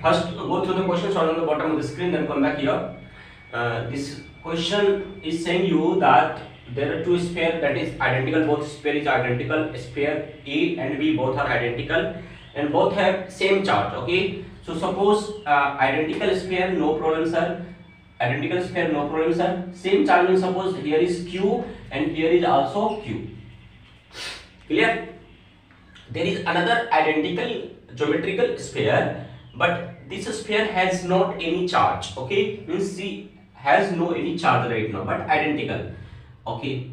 First, go through the questions on the bottom of the screen, then come back here. This question is saying you that there are two spheres that is identical. Both sphere is identical. Sphere A and B both are identical, and both have same charge. Okay. So suppose identical sphere, no problem, sir. Identical sphere, no problem, sir. Same charge means suppose here is Q and here is also Q. Clear? There is another identical geometrical sphere, but this sphere has not any charge. Okay, means C has no any charge right now, but identical. Okay,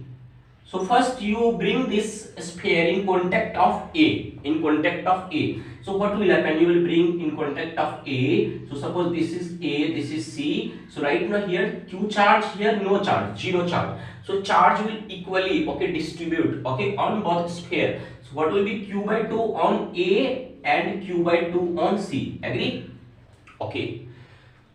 so first you bring this sphere in contact of A. In contact of A. So what will happen? You will bring in contact of A. So suppose this is A, this is C. So right now here Q charge, here no charge, zero charge. So charge will equally distribute on both sphere. So what will be Q by 2 on A and Q by 2 on C? Agree? Okay.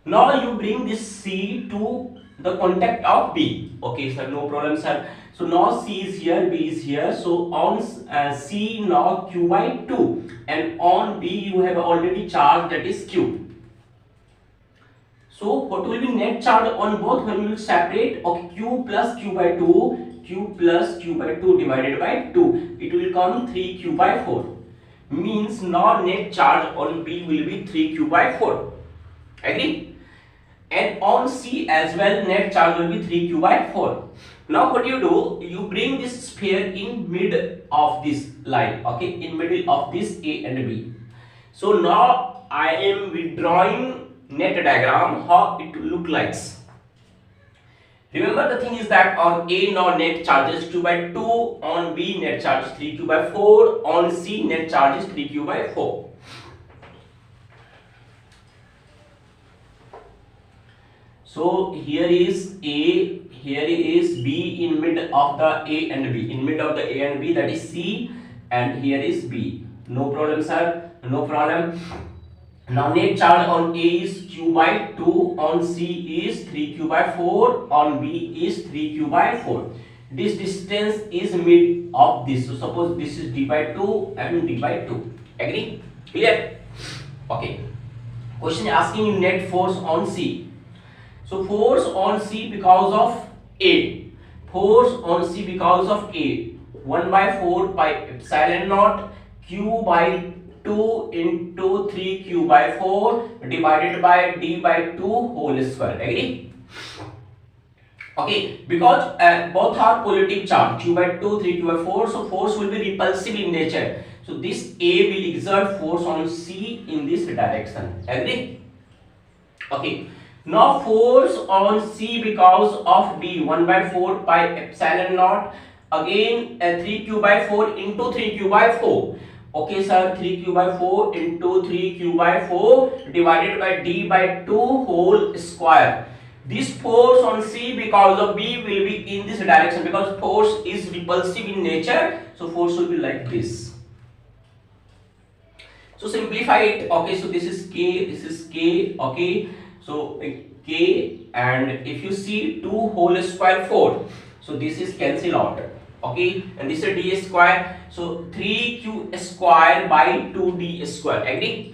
Now you bring this C to the contact of B. Okay, sir, no problem, sir. So now C is here, B is here. So on C now Q by 2, and on B you have already charge, that is Q. So what will be net charge on both when you will separate? Okay, Q plus Q by 2, Q plus Q by 2 divided by 2. It will come 3Q by 4. Means now net charge on B will be 3Q by 4. Agree? And on C as well, net charge will be 3Q by 4. Now what you do? You bring this sphere in mid of this line. Okay, in middle of this A and B. So now I am withdrawing net diagram, how it will look like. Remember the thing is that on A now net charge is 2 by 2, on B net charge is 3Q by 4, on C net charge is 3Q by 4. So here is A, here is B in mid of the A and B, in mid of the A and B, that is C, and here is B. No problem, sir, no problem. Now net charge on A is Q by 2, on C is 3Q by 4, on B is 3Q by 4. This distance is mid of this. So suppose this is D by 2 and D by 2. Agree? Clear? Okay. Question asking you net force on C. So force on C because of A. Force on C because of A. 1 by 4 pi epsilon naught Q by 2 into 3Q by 4 divided by D by 2 whole square. Agree? Okay, because both are positive charge, Q by 2, 3Q by 4, so force will be repulsive in nature. So this A will exert force on C in this direction. Agree? Okay. Now force on C because of B, 1 by 4 pi epsilon naught, again 3Q by 4 into 3Q by 4. Okay, sir, 3Q by 4 into 3Q by 4 divided by D by 2 whole square. This force on C because of B will be in this direction, because force is repulsive in nature. So force will be like this. So simplify it. Okay, so this is K, this is K. Okay, so K, and if you see 2 whole square 4. So this is cancel out. Okay, and this is D square. So 3Q square by 2D square. Agree?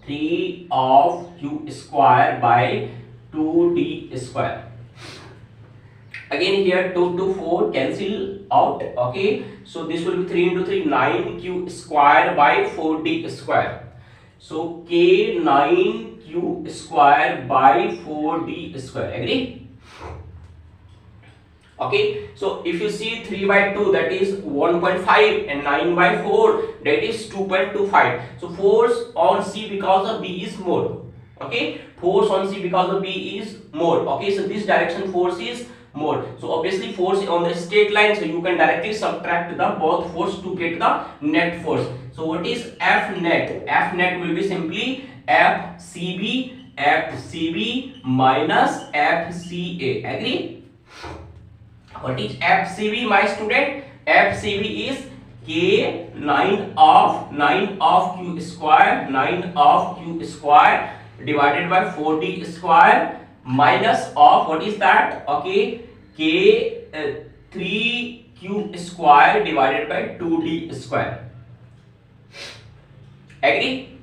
3 of Q square by 2D square. Again here 2 to 4 cancel out. Okay, so this will be 3 into 3, 9Q square by 4D square. So K 9Q square by 4D square. Agree? Okay, so if you see 3 by 2, that is 1.5, and 9 by 4, that is 2.25. So force on C because of B is more. Okay, force on C because of B is more. Okay, so this direction force is more. So obviously force on the straight line, so you can directly subtract the both force to get the net force. So what is F net? F net will be simply FCB minus FCA. Agree? What is FCB, my student? FCB is K 9 of Q square, 9 of Q square divided by 4D square minus of, what is that? Okay, K 3Q square divided by 2D square. Agree?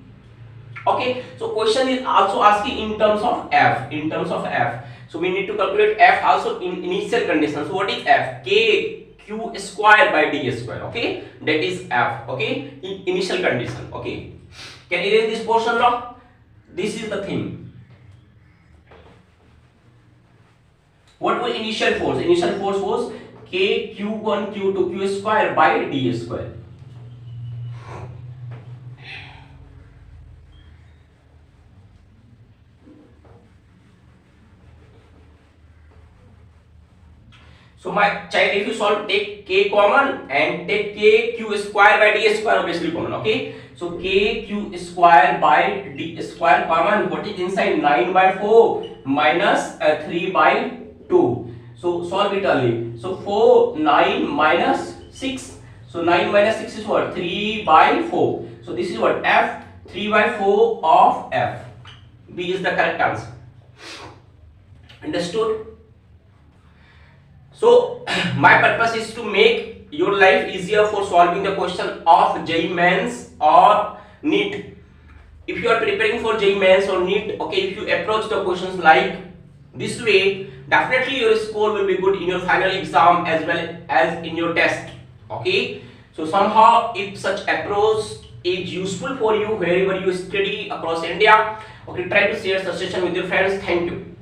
Okay, so question is also asking in terms of f, in terms of f. So we need to calculate f also in initial condition. So what is f? K q square by d square. Okay, that is f. Okay, in initial condition. Okay, can you erase this portion now? This is the thing. What was initial force? Initial force was k q1 q2 q square by d square. So my child, if you solve, take k common and take k q square by d square obviously common. Okay, so k q square by d square common. What is inside? 9 by 4 minus 3 by 2. So solve it early. So 4 9 minus 6. So 9 minus 6 is what? 3 by 4. So this is what? F, 3 by 4 of f. B is the correct answer. Understood? So my purpose is to make your life easier for solving the question of JEE Mains or Neet. If you are preparing for JEE Mains or Neet, okay, if you approach the questions like this way, definitely your score will be good in your final exam as well as in your test. Okay, so somehow if such approach is useful for you wherever you study across India, okay, try to share such session with your friends. Thank you.